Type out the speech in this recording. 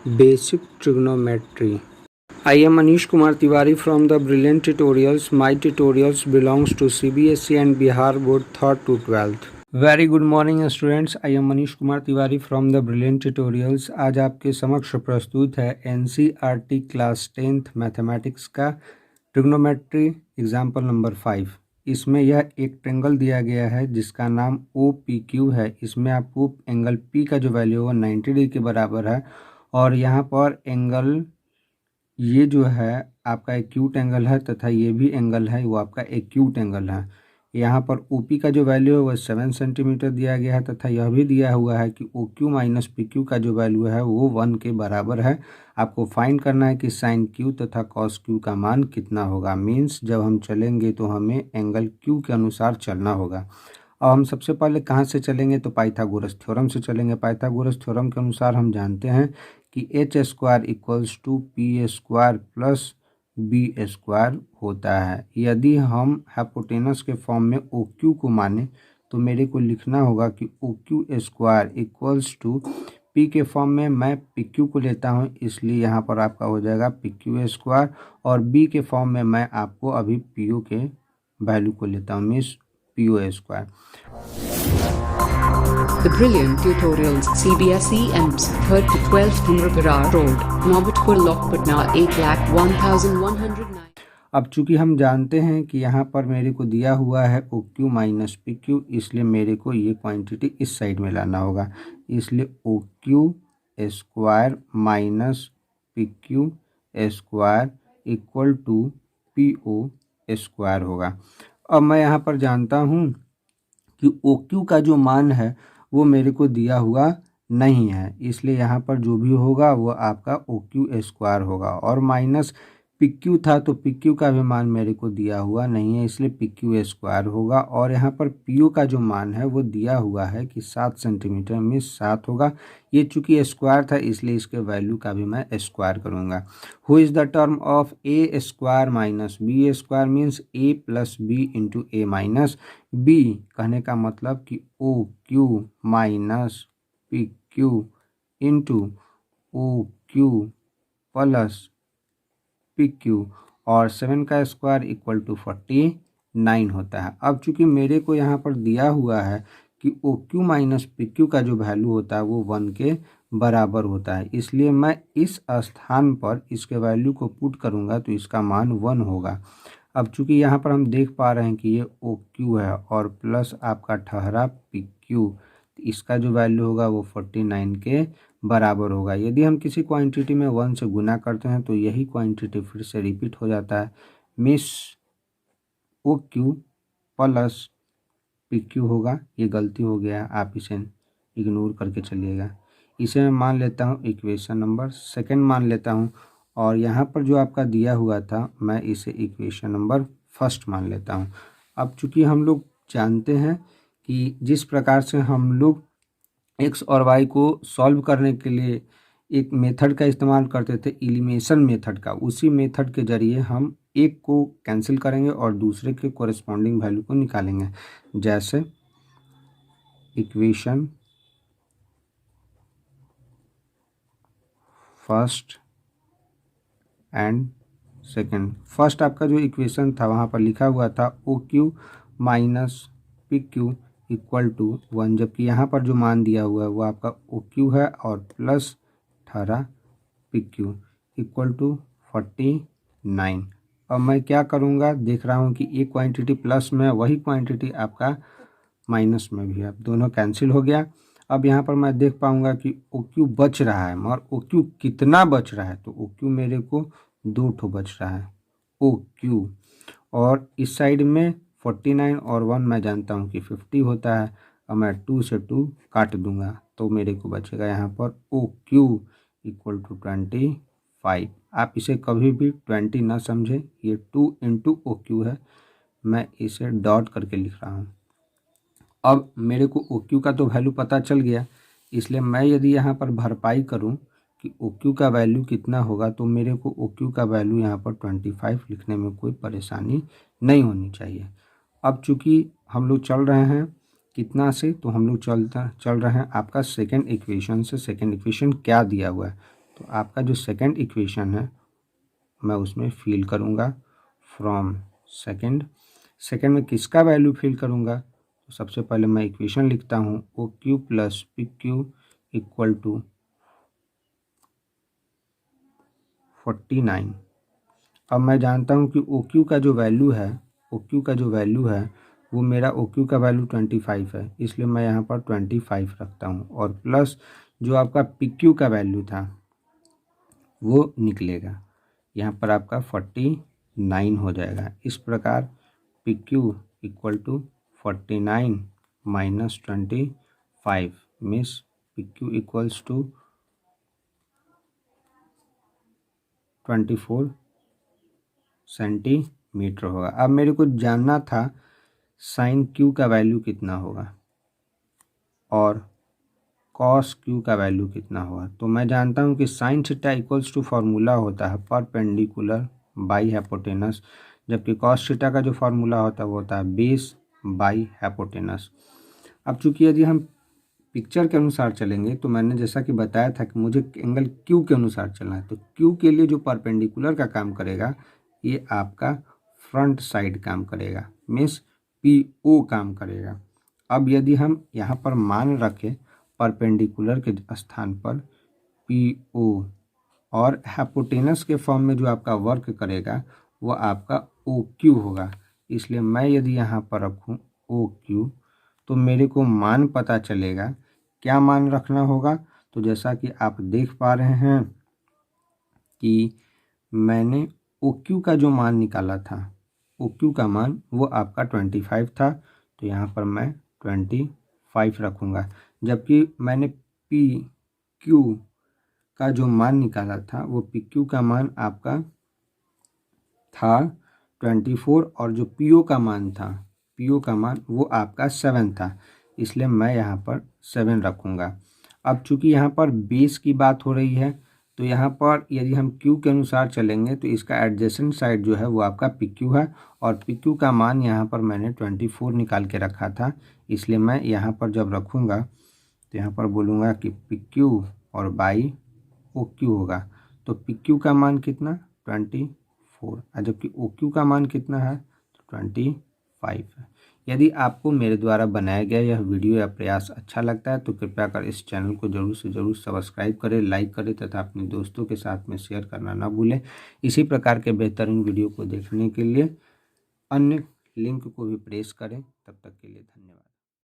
Basic trigonometry. I am Manish Kumar Tiwari from the Brilliant Tutorials. My tutorials belongs to CBSE and Bihar Board 3rd to 12th. Very good morning students. I am Manish Kumar Tiwari from the Brilliant Tutorials. आज आपके समक्ष प्रस्तुत है NCERT class 10th mathematics का trigonometry example number 5। इसमें यह एक triangle दिया गया है जिसका नाम OPQ है। इसमें आपको एंगल P का जो वैल्यू है 90 डिग्री के बराबर है और यहाँ पर एंगल ये जो है आपका एक्यूट एंगल है तथा ये भी एंगल है वो आपका एक्यूट एंगल है। यहाँ पर OP का जो वैल्यू है वो 7 सेंटीमीटर दिया गया है तथा यह भी दिया हुआ है कि OQ माइनस PQ का जो वैल्यू है वो 1 के बराबर है। आपको फाइंड करना है कि साइन Q तथा कॉस Q का मान कितना होगा। मीन्स जब हम चलेंगे तो हमें एंगल Q के अनुसार चलना होगा। अब हम सबसे पहले कहाँ से चलेंगे तो पाइथागोरस थ्योरम से चलेंगे। पाइथागोरस थ्योरम के अनुसार हम जानते हैं कि h square equals to P square plus B square होता है। यदि हम हाइपोटेनस के फॉर्म में OQ को माने तो मेरे को लिखना होगा कि OQ square equals to P के फॉर्म में मैं PQ को लेता हूँ, इसलिए यहाँ पर आपका हो जाएगा PQ स्क्वायर और B के फॉर्म में मैं आपको अभी PO के वैल्यू को लेता हूँ, means PO square. The Brilliant Tutorials CBSE EMS 3rd to 12th Umrapara Road, Mohabbatpur Lok Patna 8,01,109। अब चूंकि हम जानते हैं कि यहाँ पर मेरे को दिया हुआ है OQ माइनस PQ, इसलिए मेरे को ये क्वांटिटी इस साइड में लाना होगा। इसलिए OQ square minus PQ square equal to PO square होगा। अब मैं यहाँ पर जानता हूँ कि OQ का जो मान है वो मेरे को दिया हुआ नहीं है, इसलिए यहाँ पर जो भी होगा वो आपका OQ स्क्वायर होगा और माइनस PQ था तो PQ का भी मान मेरे को दिया हुआ नहीं है, इसलिए PQ स्क्वायर होगा। और यहाँ पर PO का जो मान है वो दिया हुआ है कि 7 सेंटीमीटर में 7 होगा। ये चूँकि स्क्वायर था इसलिए इसके वैल्यू का भी मैं स्क्वायर करूँगा। Who is the term of A square minus B square means A plus B into A minus B। कहने का मतलब कि OQ minus PQ into OQ plus PQ और 7 का स्क्वायर इक्वल टू 49 होता है। अब चूंकि मेरे को यहाँ पर दिया हुआ है कि OQ माइनस PQ का जो वैल्यू होता है वो 1 के बराबर होता है, इसलिए मैं इस स्थान पर इसके वैल्यू को पुट करूँगा तो इसका मान 1 होगा। अब चूंकि यहाँ पर हम देख पा रहे हैं कि ये OQ है और प्लस आपका ठहरा PQ, इसका जो वैल्यू होगा वो 49 के बराबर होगा। यदि हम किसी क्वांटिटी में 1 से गुना करते हैं तो यही क्वांटिटी फिर से रिपीट हो जाता है, मिस OQ प्लस PQ होगा। ये गलती हो गया, आप इसे इग्नोर करके चलिएगा। इसे मैं मान लेता हूँ इक्वेशन नंबर 2 मान लेता हूँ और यहाँ पर जो आपका दिया हुआ था मैं इसे इक्वेशन नंबर 1 मान लेता हूँ। अब चूँकि हम लोग जानते हैं कि जिस प्रकार से हम लोग x और y को सॉल्व करने के लिए एक मेथड का इस्तेमाल करते थे, एलिमिनेशन मेथड का, उसी मेथड के जरिए हम एक को कैंसिल करेंगे और दूसरे के कोरिस्पॉन्डिंग वैल्यू को निकालेंगे। जैसे equation first and second. First आपका जो इक्वेशन था वहाँ पर लिखा हुआ था OQ minus PQ equal to 1, जबकि यहाँ पर जो मान दिया हुआ है वो आपका OQ है और प्लस 18 PQ इक्वल टू 49। अब मैं क्या करूँगा, देख रहा हूँ कि एक क्वांटिटी प्लस में वही क्वांटिटी आपका माइनस में भी है, अब दोनों कैंसिल हो गया। अब यहाँ पर मैं देख पाऊँगा कि OQ बच रहा है, मगर OQ कितना बच रहा है तो OQ मेरे को 2 ठो बच रहा है OQ, और इस साइड में 49 और 1 मैं जानता हूँ कि 50 होता है। अब मैं 2 से 2 काट दूंगा तो मेरे को बचेगा यहाँ पर OQ इक्वल टू 25। आप इसे कभी भी 20 ना समझे, ये 2 इंटू OQ है, मैं इसे डॉट करके लिख रहा हूँ। अब मेरे को OQ का तो वैल्यू पता चल गया, इसलिए मैं यदि यहाँ पर भरपाई करूँ कि OQ का वैल्यू कितना होगा तो मेरे को OQ का वैल्यू यहाँ पर 25 लिखने में कोई परेशानी नहीं होनी चाहिए। अब चूँकि हम लोग चल रहे हैं कितना से, तो हम लोग चल रहे हैं आपका सेकंड इक्वेशन से। सेकंड इक्वेशन क्या दिया हुआ है तो आपका जो सेकंड इक्वेशन है मैं उसमें फिल करूँगा फ्रॉम सेकंड में किसका वैल्यू फिल करूँगा, तो सबसे पहले मैं इक्वेशन लिखता हूँ O Q plus P Q equal to 49। अब मैं जानता हूँ कि ओ क्यू का जो वैल्यू है वो मेरा ओ क्यू का वैल्यू 25 है, इसलिए मैं यहाँ पर 25 रखता हूँ और प्लस जो आपका पी क्यू का वैल्यू था वो निकलेगा, यहाँ पर आपका 49 हो जाएगा। इस प्रकार P Q equal to 49 minus 25 means P Q equals to 24 centimetre होगा। अब मेरे को जानना था साइन क्यू का वैल्यू कितना होगा और कॉस क्यू का वैल्यू कितना होगा। तो मैं जानता हूँ कि sine theta equals to formula होता है परपेंडिकुलर बाई हाइपोटेनस, जबकि कॉस थीटा का जो फार्मूला होता है वो होता है बेस बाई हाइपोटेनस। अब चूंकि यदि हम पिक्चर के अनुसार चलेंगे तो मैंने जैसा कि बताया था कि मुझे एंगल क्यू के अनुसार चलना है, तो क्यू के लिए जो परपेंडिकुलर का काम करेगा ये आपका फ्रंट साइड काम करेगा, मीन्स पी ओ काम करेगा। अब यदि हम यहाँ पर मान रखें परपेंडिकुलर के स्थान पर पी ओ और हाइपोटेनस के फॉर्म में जो आपका वर्क करेगा वो आपका ओ क्यू होगा, इसलिए मैं यदि यहाँ पर रखूँ ओ क्यू तो मेरे को मान पता चलेगा। क्या मान रखना होगा, तो जैसा कि आप देख पा रहे हैं कि मैंने ओ क्यू का जो मान निकाला था, ओ क्यू का मान वो आपका 25 था, तो यहाँ पर मैं 25 रखूँगा, जबकि मैंने पी क्यू का जो मान निकाला था वो पी क्यू का मान आपका था 24 और जो पी ओ का मान था, पी ओ का मान वो आपका 7 था, इसलिए मैं यहाँ पर 7 रखूँगा। अब चूँकि यहाँ पर बेस की बात हो रही है तो यहाँ पर यदि हम क्यू के अनुसार चलेंगे तो इसका एडजेसेंट साइड जो है वो आपका पी क्यू है और पी क्यू का मान यहाँ पर मैंने 24 निकाल के रखा था, इसलिए मैं यहाँ पर जब रखूँगा तो यहाँ पर बोलूँगा कि पी क्यू और बाई ओ क्यू होगा। तो पी क्यू का मान कितना 24 और जबकि ओ क्यू का मान कितना है तो 25 है। यदि आपको मेरे द्वारा बनाया गया यह वीडियो या प्रयास अच्छा लगता है तो कृपया कर इस चैनल को जरूर से जरूर सब्सक्राइब करें, लाइक करें तथा अपने दोस्तों के साथ में शेयर करना ना भूलें। इसी प्रकार के बेहतरीन वीडियो को देखने के लिए अन्य लिंक को भी प्रेस करें। तब तक के लिए धन्यवाद।